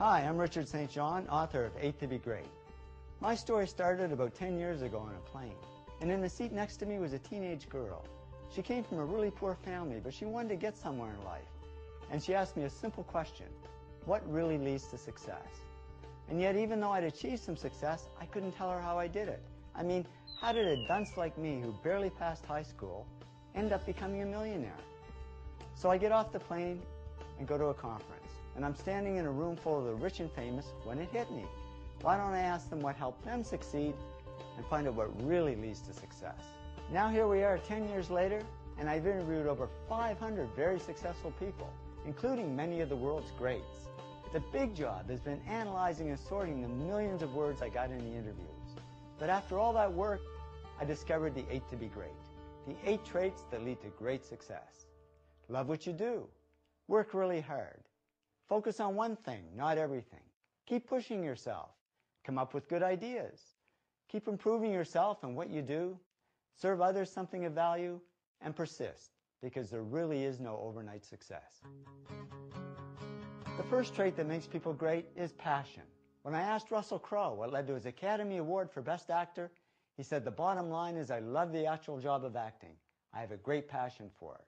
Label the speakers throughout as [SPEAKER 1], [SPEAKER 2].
[SPEAKER 1] Hi, I'm Richard St. John, author of 8 to be Great. My story started about 10 years ago on a plane, and in the seat next to me was a teenage girl. She came from a really poor family, but she wanted to get somewhere in life. And she asked me a simple question: what really leads to success? And yet, even though I'd achieved some success, I couldn't tell her how I did it. I mean, how did a dunce like me, who barely passed high school, end up becoming a millionaire? So I get off the plane and go to a conference. And I'm standing in a room full of the rich and famous when it hit me. Why don't I ask them what helped them succeed and find out what really leads to success? Now here we are 10 years later, and I've interviewed over 500 very successful people, including many of the world's greats. The big job has been analyzing and sorting the millions of words I got in the interviews. But after all that work, I discovered the 8 to be great. The 8 traits that lead to great success. Love what you do. Work really hard. Focus on one thing, not everything. Keep pushing yourself. Come up with good ideas. Keep improving yourself and what you do. Serve others something of value, and persist, because there really is no overnight success. The first trait that makes people great is passion. When I asked Russell Crowe what led to his Academy Award for Best Actor, he said, "The bottom line is I love the actual job of acting. I have a great passion for it."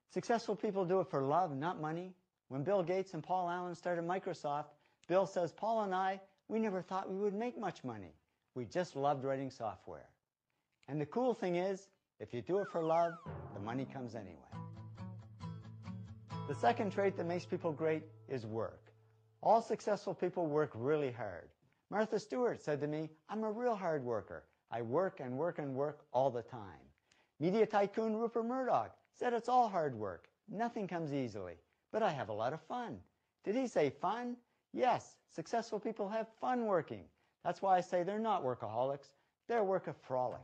[SPEAKER 1] Successful people do it for love, not money. When Bill Gates and Paul Allen started Microsoft, Bill says, "Paul and I, we never thought we would make much money. We just loved writing software." And the cool thing is, if you do it for love, the money comes anyway. The second trait that makes people great is work. All successful people work really hard. Martha Stewart said to me, "I'm a real hard worker. I work and work and work all the time." Media tycoon Rupert Murdoch said it's all hard work. Nothing comes easily. But I have a lot of fun. Did he say fun? Yes, successful people have fun working. That's why I say they're not workaholics. They're workaholics.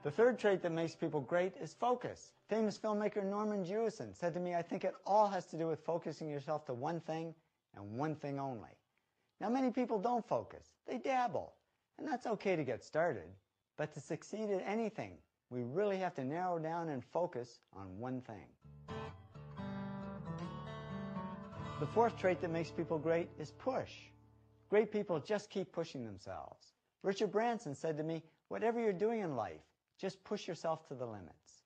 [SPEAKER 1] The third trait that makes people great is focus. Famous filmmaker Norman Jewison said to me, "I think it all has to do with focusing yourself to one thing and one thing only." Now, many people don't focus. They dabble. And that's okay to get started. But to succeed at anything, we really have to narrow down and focus on one thing. The fourth trait that makes people great is push. Great people just keep pushing themselves. Richard Branson said to me, "Whatever you're doing in life, just push yourself to the limits."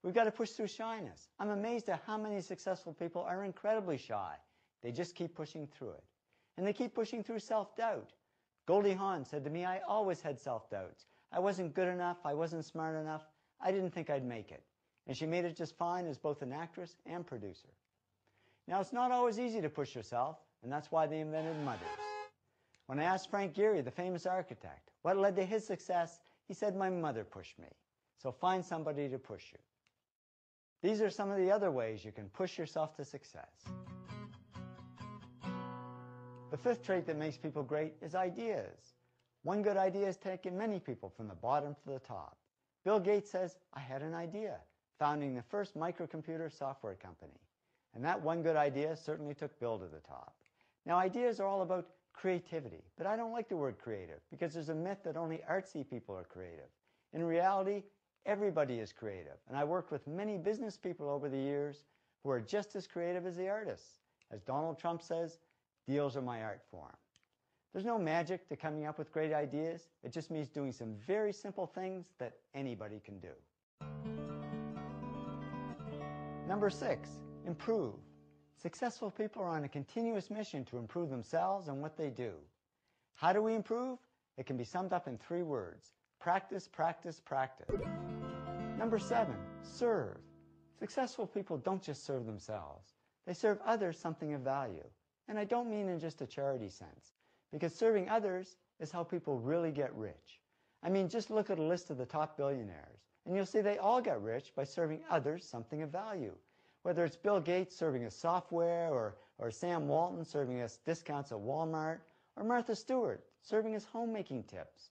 [SPEAKER 1] We've got to push through shyness. I'm amazed at how many successful people are incredibly shy. They just keep pushing through it. And they keep pushing through self-doubt. Goldie Hawn said to me, "I always had self-doubts. I wasn't good enough. I wasn't smart enough. I didn't think I'd make it." And she made it just fine as both an actress and producer. Now, it's not always easy to push yourself, and that's why they invented mothers. When I asked Frank Gehry, the famous architect, what led to his success, he said, "My mother pushed me." So find somebody to push you. These are some of the other ways you can push yourself to success. The fifth trait that makes people great is ideas. One good idea has taken many people from the bottom to the top. Bill Gates says, "I had an idea," founding the first microcomputer software company. And that one good idea certainly took Bill to the top. Now, ideas are all about creativity, but I don't like the word creative because there's a myth that only artsy people are creative. In reality, everybody is creative, and I worked with many business people over the years who are just as creative as the artists. As Donald Trump says, "Deals are my art form." There's no magic to coming up with great ideas. It just means doing some very simple things that anybody can do. Number 6, improve. Successful people are on a continuous mission to improve themselves and what they do. How do we improve? It can be summed up in 3 words: practice, practice, practice. Number 7, serve. Successful people don't just serve themselves. They serve others something of value. And I don't mean in just a charity sense, because serving others is how people really get rich. I mean, just look at a list of the top billionaires, and you'll see they all got rich by serving others something of value. Whether it's Bill Gates serving us software, or Sam Walton serving us discounts at Walmart, or Martha Stewart serving us homemaking tips.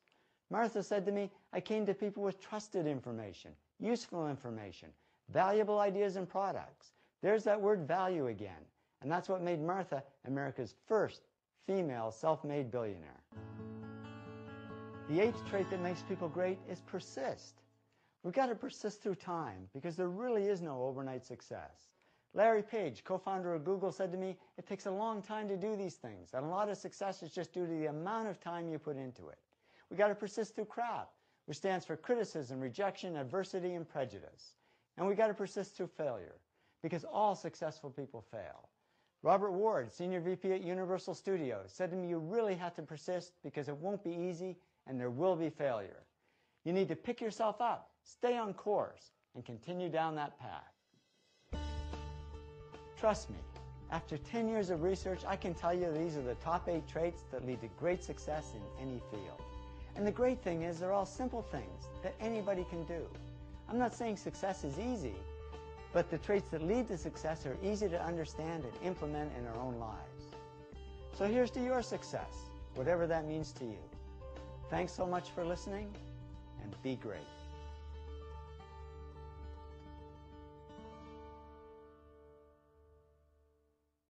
[SPEAKER 1] Martha said to me, "I came to people with trusted information, useful information, valuable ideas and products." There's that word value again. And that's what made Martha America's first female self-made billionaire. The 8th trait that makes people great is persist. We've got to persist through time because there really is no overnight success. Larry Page, co-founder of Google, said to me, it takes a long time to do these things, and a lot of success is just due to the amount of time you put into it. We got to persist through crap, which stands for criticism, rejection, adversity, and prejudice. And we got to persist through failure, because all successful people fail. Robert Ward, Senior VP at Universal Studios, said to me, you really have to persist because it won't be easy and there will be failure. You need to pick yourself up, stay on course, and continue down that path. Trust me, after 10 years of research, I can tell you these are the top 8 traits that lead to great success in any field. And the great thing is they're all simple things that anybody can do. I'm not saying success is easy, but the traits that lead to success are easy to understand and implement in our own lives. So here's to your success, whatever that means to you. Thanks so much for listening, and be great.